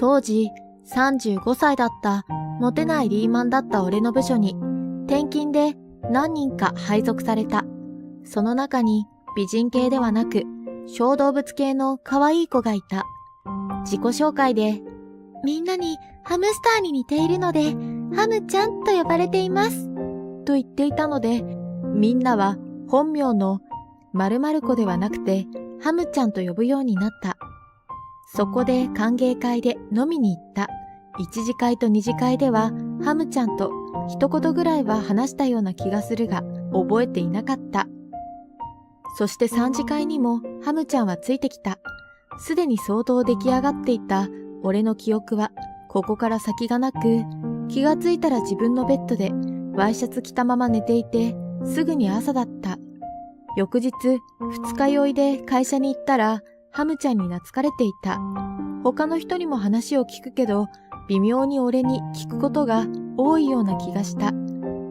当時35歳だったモテないリーマンだった俺の部署に転勤で何人か配属された。その中に美人系ではなく小動物系の可愛い子がいた。自己紹介で、みんなにハムスターに似ているのでハムちゃんと呼ばれていますと言っていたので、みんなは本名の〇〇子ではなくてハムちゃんと呼ぶようになった。そこで歓迎会で飲みに行った。一次会と二次会ではハムちゃんと一言ぐらいは話したような気がするが覚えていなかった。そして三次会にもハムちゃんはついてきた。すでに相当出来上がっていた俺の記憶はここから先がなく、気がついたら自分のベッドでワイシャツ着たまま寝ていて、すぐに朝だった。翌日二日酔いで会社に行ったらハムちゃんに懐かれていた。他の人にも話を聞くけど、微妙に俺に聞くことが多いような気がした。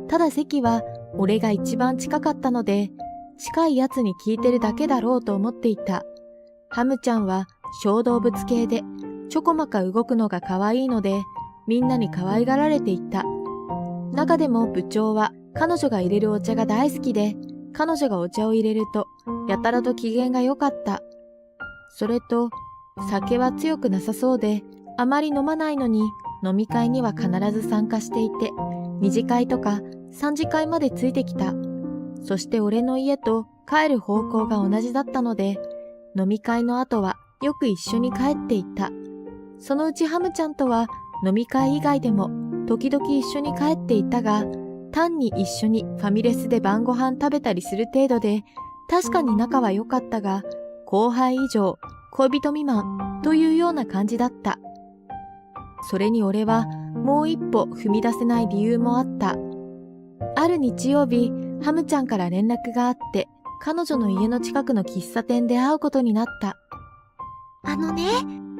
ただ席は俺が一番近かったので、近いやつに聞いてるだけだろうと思っていた。ハムちゃんは小動物系でちょこまか動くのが可愛いので、みんなに可愛がられていた。中でも部長は彼女が入れるお茶が大好きで、彼女がお茶を入れるとやたらと機嫌が良かった。それと酒は強くなさそうで、あまり飲まないのに飲み会には必ず参加していて、二次会とか三次会までついてきた。そして俺の家と帰る方向が同じだったので、飲み会の後はよく一緒に帰っていった。そのうちハムちゃんとは飲み会以外でも時々一緒に帰っていたが、単に一緒にファミレスで晩ご飯食べたりする程度で、確かに仲は良かったが、後輩以上恋人未満というような感じだった。それに俺はもう一歩踏み出せない理由もあった。ある日曜日、ハムちゃんから連絡があって、彼女の家の近くの喫茶店で会うことになった。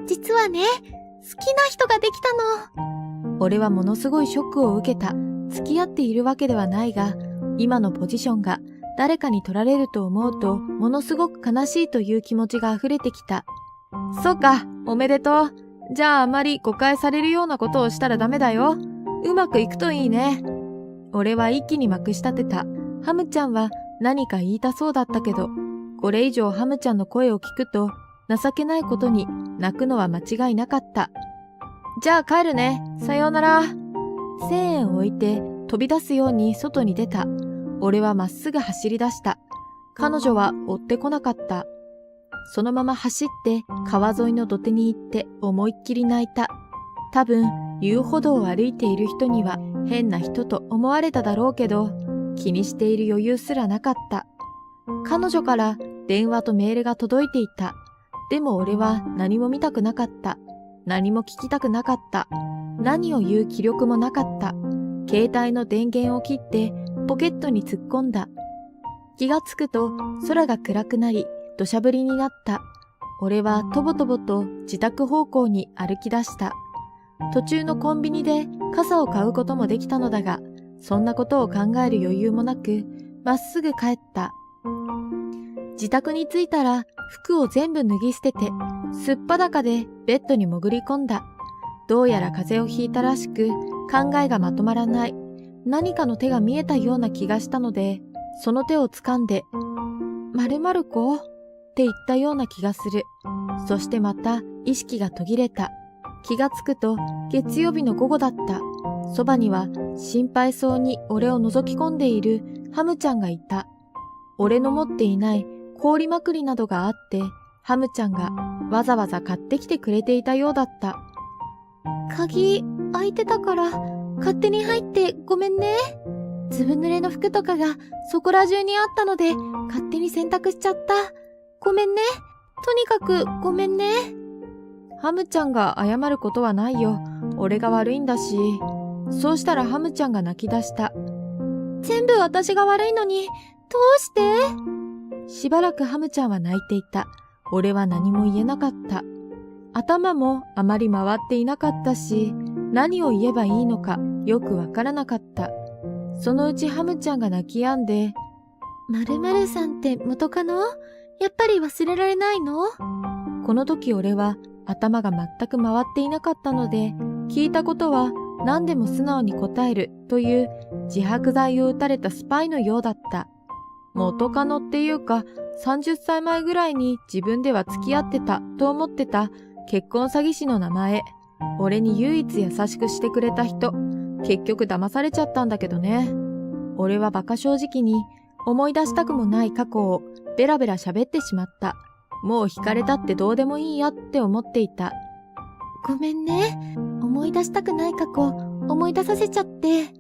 実はね、好きな人ができたの。俺はものすごいショックを受けた。付き合っているわけではないが、今のポジションが誰かに取られると思うと、ものすごく悲しいという気持ちが溢れてきた。そうか、おめでとう。じゃああまり誤解されるようなことをしたらダメだよ。うまくいくといいね。俺は一気にまくし立てた。ハムちゃんは何か言いたそうだったけど、これ以上ハムちゃんの声を聞くと、情けないことに泣くのは間違いなかった。じゃあ帰るね。さようなら。1000円を置いて飛び出すように外に出た。俺はまっすぐ走り出した。彼女は追ってこなかった。そのまま走って川沿いの土手に行って思いっきり泣いた。多分遊歩道を歩いている人には変な人と思われただろうけど、気にしている余裕すらなかった。彼女から電話とメールが届いていた。でも俺は何も見たくなかった。何も聞きたくなかった。何を言う気力もなかった。携帯の電源を切ってポケットに突っ込んだ。気がつくと空が暗くなり土砂降りになった。俺はとぼとぼと自宅方向に歩き出した。途中のコンビニで傘を買うこともできたのだが、そんなことを考える余裕もなく、まっすぐ帰った。自宅に着いたら服を全部脱ぎ捨てて、すっぱだかでベッドに潜り込んだ。どうやら風邪をひいたらしく、考えがまとまらない。何かの手が見えたような気がしたので、その手を掴んで、〇〇子って言ったような気がする。そしてまた意識が途切れた。気がつくと月曜日の午後だった。そばには心配そうに俺を覗き込んでいるハムちゃんがいた。俺の持っていない氷まくりなどがあって、ハムちゃんがわざわざ買ってきてくれていたようだった。鍵開いてたから勝手に入ってごめんね。ずぶ濡れの服とかがそこら中にあったので勝手に洗濯しちゃった。ごめんね。とにかくごめんね。ハムちゃんが謝ることはないよ。俺が悪いんだし。そうしたらハムちゃんが泣き出した。全部私が悪いのに、どうして？しばらくハムちゃんは泣いていた。俺は何も言えなかった。頭もあまり回っていなかったし、何を言えばいいのかよくわからなかった。そのうちハムちゃんが泣き止んで、〇〇さんって元カノ？やっぱり忘れられないの？この時俺は頭が全く回っていなかったので、聞いたことは何でも素直に答えるという自白剤を打たれたスパイのようだった。元カノっていうか30歳前ぐらいに自分では付き合ってたと思ってた結婚詐欺師の名前。俺に唯一優しくしてくれた人。結局騙されちゃったんだけどね。俺は馬鹿正直に思い出したくもない過去をベラベラ喋ってしまった。もう惹かれたってどうでもいいやって思っていた。ごめんね。思い出したくない過去、思い出させちゃって。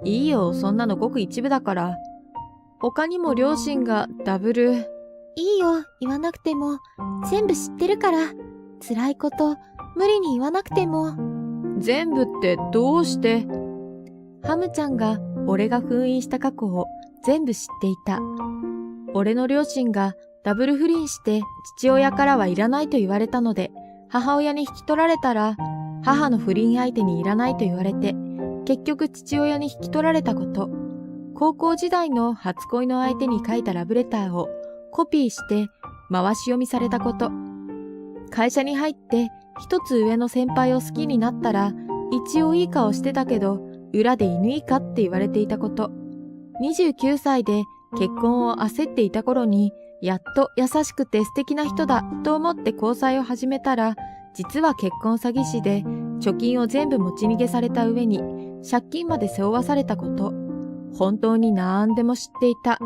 いいよ、そんなのごく一部だから。他にも両親がダブル。いいよ、言わなくても。全部知ってるから。辛いこと、無理に言わなくても。全部ってどうして？ハムちゃんが俺が封印した過去を全部知っていた。俺の両親がダブル不倫して父親からはいらないと言われたので、母親に引き取られたら母の不倫相手にいらないと言われて、結局父親に引き取られたこと。高校時代の初恋の相手に書いたラブレターをコピーして回し読みされたこと。会社に入って一つ上の先輩を好きになったら、一応いい顔してたけど裏で犬以下って言われていたこと。29歳で結婚を焦っていた頃に、やっと優しくて素敵な人だと思って交際を始めたら、実は結婚詐欺師で貯金を全部持ち逃げされた上に借金まで背負わされたこと。本当に何でも知っていた。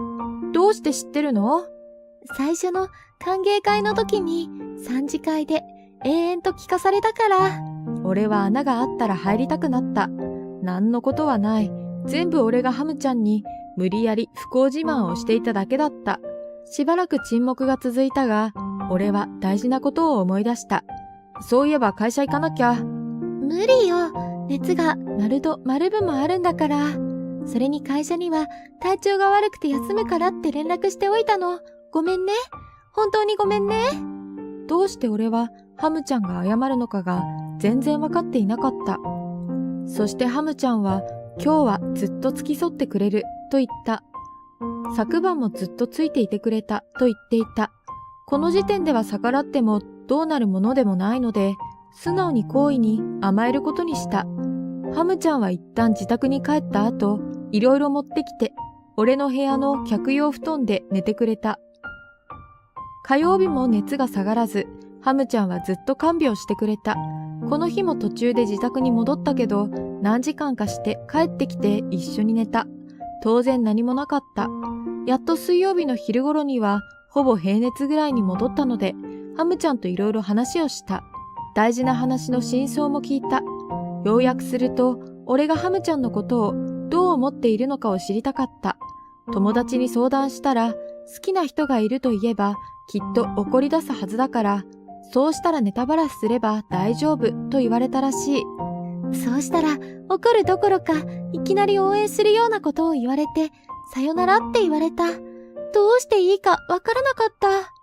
どうして知ってるの？最初の歓迎会の時に3次会で延々と聞かされたから。俺は穴があったら入りたくなった。何のことはない。全部俺がハムちゃんに無理やり不幸自慢をしていただけだった。しばらく沈黙が続いたが、俺は大事なことを思い出した。そういえば会社行かなきゃ。無理よ。熱が丸分もあるんだから。それに会社には体調が悪くて休むからって連絡しておいたの。ごめんね。本当にごめんね。どうして俺はハムちゃんが謝るのかが全然わかっていなかった。そしてハムちゃんは今日はずっと付き添ってくれると言った。昨晩もずっとついていてくれたと言っていた。この時点では逆らってもどうなるものでもないので、素直に好意に甘えることにした。ハムちゃんは一旦自宅に帰った後、いろいろ持ってきて、俺の部屋の客用布団で寝てくれた。火曜日も熱が下がらず、ハムちゃんはずっと看病してくれた。この日も途中で自宅に戻ったけど、何時間かして帰ってきて一緒に寝た。当然何もなかった。やっと水曜日の昼頃には、ほぼ平熱ぐらいに戻ったので、ハムちゃんといろいろ話をした。大事な話の真相も聞いた。要約すると、俺がハムちゃんのことをどう思っているのかを知りたかった。友達に相談したら、好きな人がいると言えば、きっと怒り出すはずだから、そうしたらネタバラシすれば大丈夫と言われたらしい。そうしたら怒るどころかいきなり応援するようなことを言われて、さよならって言われた。どうしていいかわからなかった。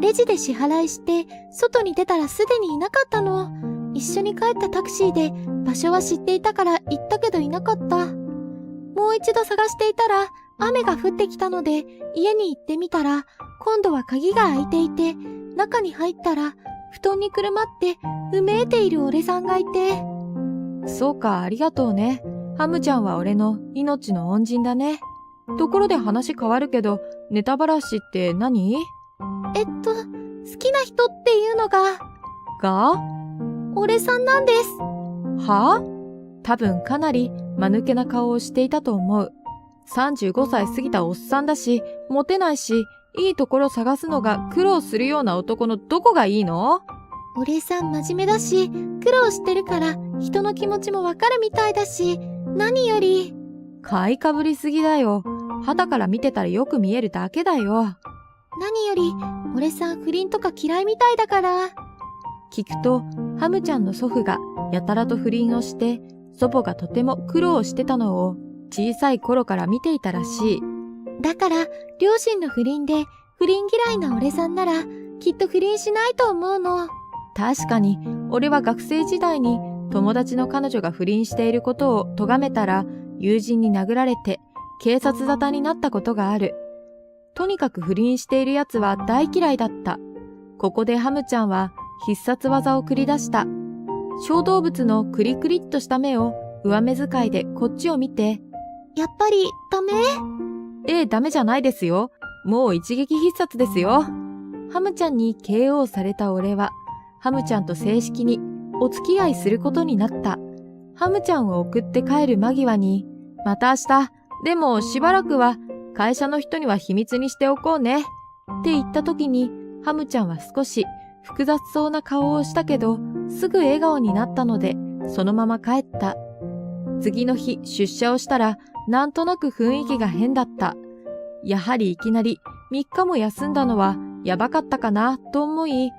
レジで支払いして外に出たらすでにいなかったの。一緒に帰ったタクシーで場所は知っていたから行ったけどいなかった。もう一度探していたら雨が降ってきたので家に行ってみたら、今度は鍵が開いていて、中に入ったら布団にくるまってうめいている俺さんがいて。そうか、ありがとうね。ハムちゃんは俺の命の恩人だね。ところで話変わるけど、ネタバラシって何？好きな人っていうのが俺さんなんです。は？多分かなり間抜けな顔をしていたと思う。35歳過ぎたおっさんだし、モテないし、いいところ探すのが苦労するような男のどこがいいの？俺さん真面目だし、苦労してるから人の気持ちもわかるみたいだし、何より。買いかぶりすぎだよ。肌から見てたらよく見えるだけだよ。何より、俺さん不倫とか嫌いみたいだから。聞くと、ハムちゃんの祖父がやたらと不倫をして、祖母がとても苦労してたのを小さい頃から見ていたらしい。だから、両親の不倫で不倫嫌いな俺さんなら、きっと不倫しないと思うの。確かに、俺は学生時代に友達の彼女が不倫していることを咎めたら、友人に殴られて警察沙汰になったことがある。とにかく不倫している奴は大嫌いだった。ここでハムちゃんは必殺技を繰り出した。小動物のクリクリっとした目を上目遣いでこっちを見て、やっぱりダメ？ダメじゃないですよ。もう一撃必殺ですよ。ハムちゃんに KO された俺は、ハムちゃんと正式にお付き合いすることになった。ハムちゃんを送って帰る間際に、また明日、でもしばらくは会社の人には秘密にしておこうね。って言った時に、ハムちゃんは少し複雑そうな顔をしたけど、すぐ笑顔になったので、そのまま帰った。次の日出社をしたら、なんとなく雰囲気が変だった。やはりいきなり3日も休んだのはやばかったかなと思い、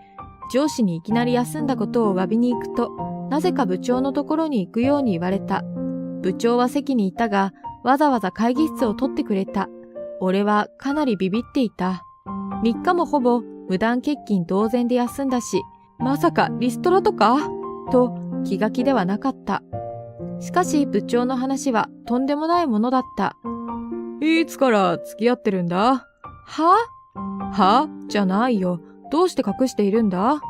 上司にいきなり休んだことを詫びに行くと、なぜか部長のところに行くように言われた。部長は席にいたが、わざわざ会議室を取ってくれた。俺はかなりビビっていた。3日もほぼ無断欠勤同然で休んだし、まさかリストラとかと気が気ではなかった。しかし部長の話はとんでもないものだった。いつから付き合ってるんだ？はじゃないよ。どうして隠しているんだ？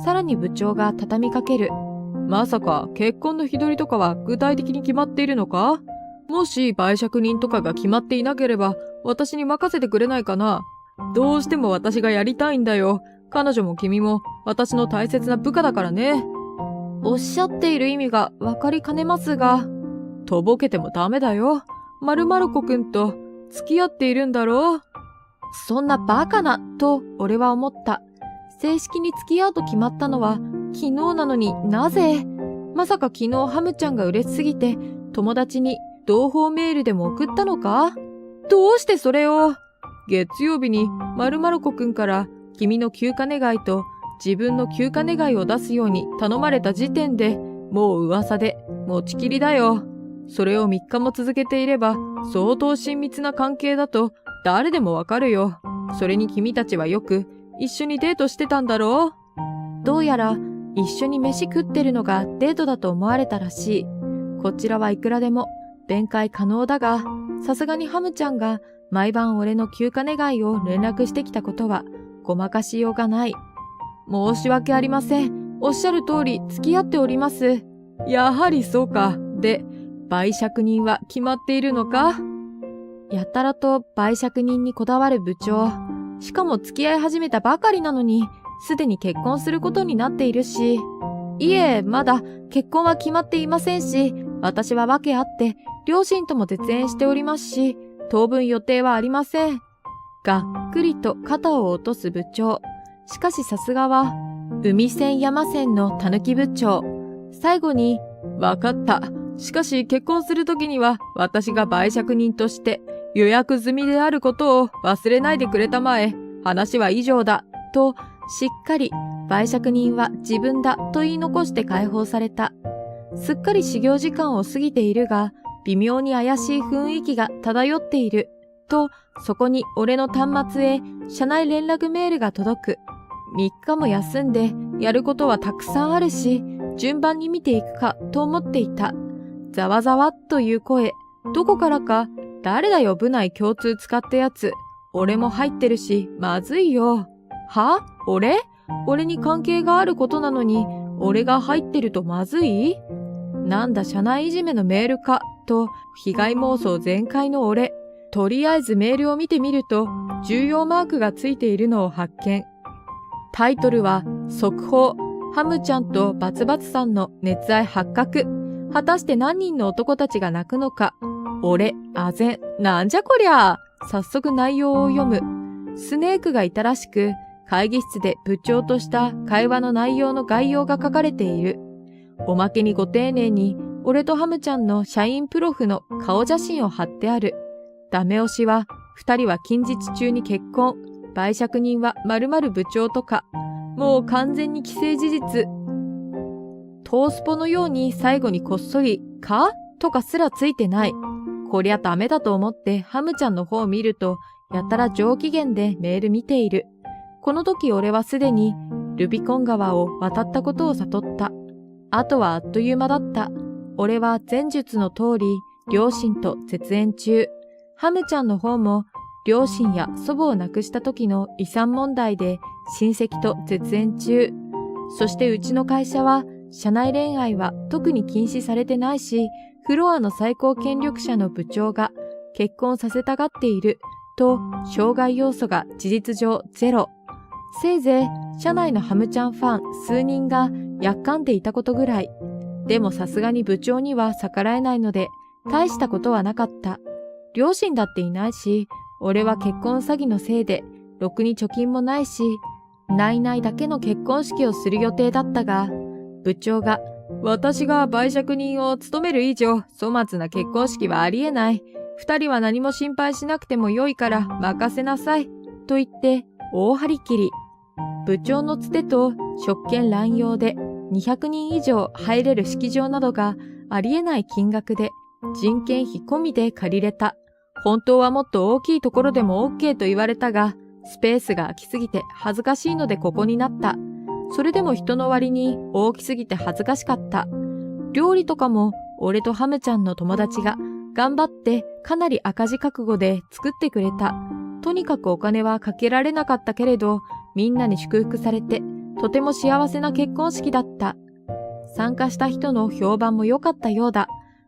さらに部長が畳みかける。まさか結婚の日取りとかは具体的に決まっているのか？もし売借人とかが決まっていなければ私に任せてくれないかな？どうしても私がやりたいんだよ。彼女も君も私の大切な部下だからね。おっしゃっている意味がわかりかねますが、とぼけてもダメだよ。〇〇子くんと付き合っているんだろう。そんなバカな、と俺は思った。正式に付き合うと決まったのは昨日なのになぜ？まさか昨日ハムちゃんが嬉しすぎて友達に同胞メールでも送ったのか？どうしてそれを？月曜日に〇〇子くんから君の休暇願いと自分の休暇願いを出すように頼まれた時点でもう噂で持ちきりだよ。それを3日も続けていれば相当親密な関係だと誰でもわかるよ。それに君たちはよく一緒にデートしてたんだろう？どうやら一緒に飯食ってるのがデートだと思われたらしい。こちらはいくらでも弁解可能だが、さすがにハムちゃんが毎晩俺の休暇願いを連絡してきたことはごまかしようがない。申し訳ありません。おっしゃる通り付き合っております。やはりそうか。で、売借人は決まっているのか？やたらと売借人にこだわる部長。しかも付き合い始めたばかりなのに、すでに結婚することになっているし。いえ、まだ結婚は決まっていませんし、私は訳あって両親とも絶縁しておりますし、当分予定はありません。がっくりと肩を落とす部長。しかしさすがは、海線山線のたぬき部長。最後に、わかった。しかし結婚するときには私が売借人として予約済みであることを忘れないでくれたまえ。話は以上だ。と、しっかり売借人は自分だと言い残して解放された。すっかり始業時間を過ぎているが、微妙に怪しい雰囲気が漂っている。と、そこに俺の端末へ社内連絡メールが届く。3日も休んでやることはたくさんあるし、順番に見ていくかと思っていた。ざわざわという声。どこからか、誰だよ部内共通使ったやつ。俺も入ってるし、まずいよ。は？俺に関係があることなのに、俺が入ってるとまずい？なんだ社内いじめのメールか、と被害妄想全開の俺。とりあえずメールを見てみると、重要マークがついているのを発見。タイトルは、速報、ハムちゃんとバツバツさんの熱愛発覚。果たして何人の男たちが泣くのか。俺、あぜん、なんじゃこりゃ。早速内容を読む。スネークがいたらしく、会議室で部長とした会話の内容の概要が書かれている。おまけにご丁寧に、俺とハムちゃんの社員プロフの顔写真を貼ってある。ダメ押しは、2人は近日中に結婚。売借人は〇〇部長とか。もう完全に既成事実。トースポのように最後にこっそり、か？とかすらついてない。こりゃダメだと思ってハムちゃんの方を見ると、やたら上機嫌でメール見ている。この時俺はすでにルビコン川を渡ったことを悟った。あとはあっという間だった。俺は前述の通り、両親と絶縁中。ハムちゃんの方も、両親や祖母を亡くした時の遺産問題で親戚と絶縁中。そしてうちの会社は、社内恋愛は特に禁止されてないし、フロアの最高権力者の部長が結婚させたがっていると、障害要素が事実上ゼロ。せいぜい、社内のハムちゃんファン数人がやっかんでいたことぐらい。でもさすがに部長には逆らえないので、大したことはなかった。両親だっていないし、俺は結婚詐欺のせいで、ろくに貯金もないし、ないないだけの結婚式をする予定だったが、部長が、私が媒酌人を務める以上、粗末な結婚式はありえない。二人は何も心配しなくてもよいから任せなさい。と言って、大張り切り。部長のつてと職権乱用で200人以上入れる式場などがありえない金額で人件費込みで借りれた。本当はもっと大きいところでも OK と言われたが、スペースが空きすぎて恥ずかしいのでここになった。それでも人の割に大きすぎて恥ずかしかった。料理とかも俺とハムちゃんの友達が頑張ってかなり赤字覚悟で作ってくれた。とにかくお金はかけられなかったけれど、みんなに祝福されてとても幸せな結婚式だった。参加した人の評判も良かったようだ。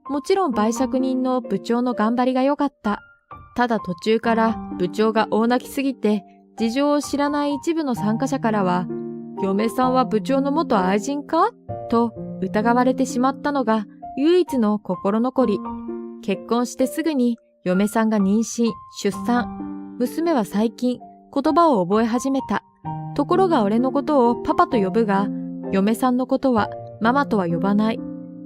もちろん媒酌人の部長の頑張りが良かった。ただ途中から部長が大泣きすぎて、事情を知らない一部の参加者からは、嫁さんは部長の元愛人かと疑われてしまったのが唯一の心残り。結婚してすぐに嫁さんが妊娠、出産。娘は最近言葉を覚え始めた。ところが俺のことをパパと呼ぶが、嫁さんのことはママとは呼ばない。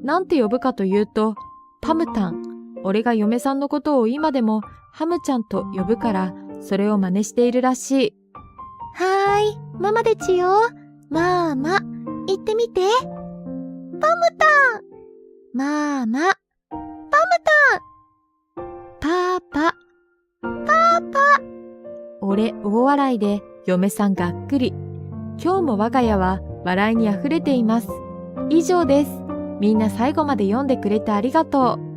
なんて呼ぶかというと、パムタン。俺が嫁さんのことを今でもハムちゃんと呼ぶから、それを真似しているらしい。はーい、ママでちよ。まあま、言ってみて。パムタン。まあま、パムタン。パーパ。パーパ。俺大笑いで嫁さんがっくり。今日も我が家は笑いにあふれています。以上です。みんな最後まで読んでくれてありがとう。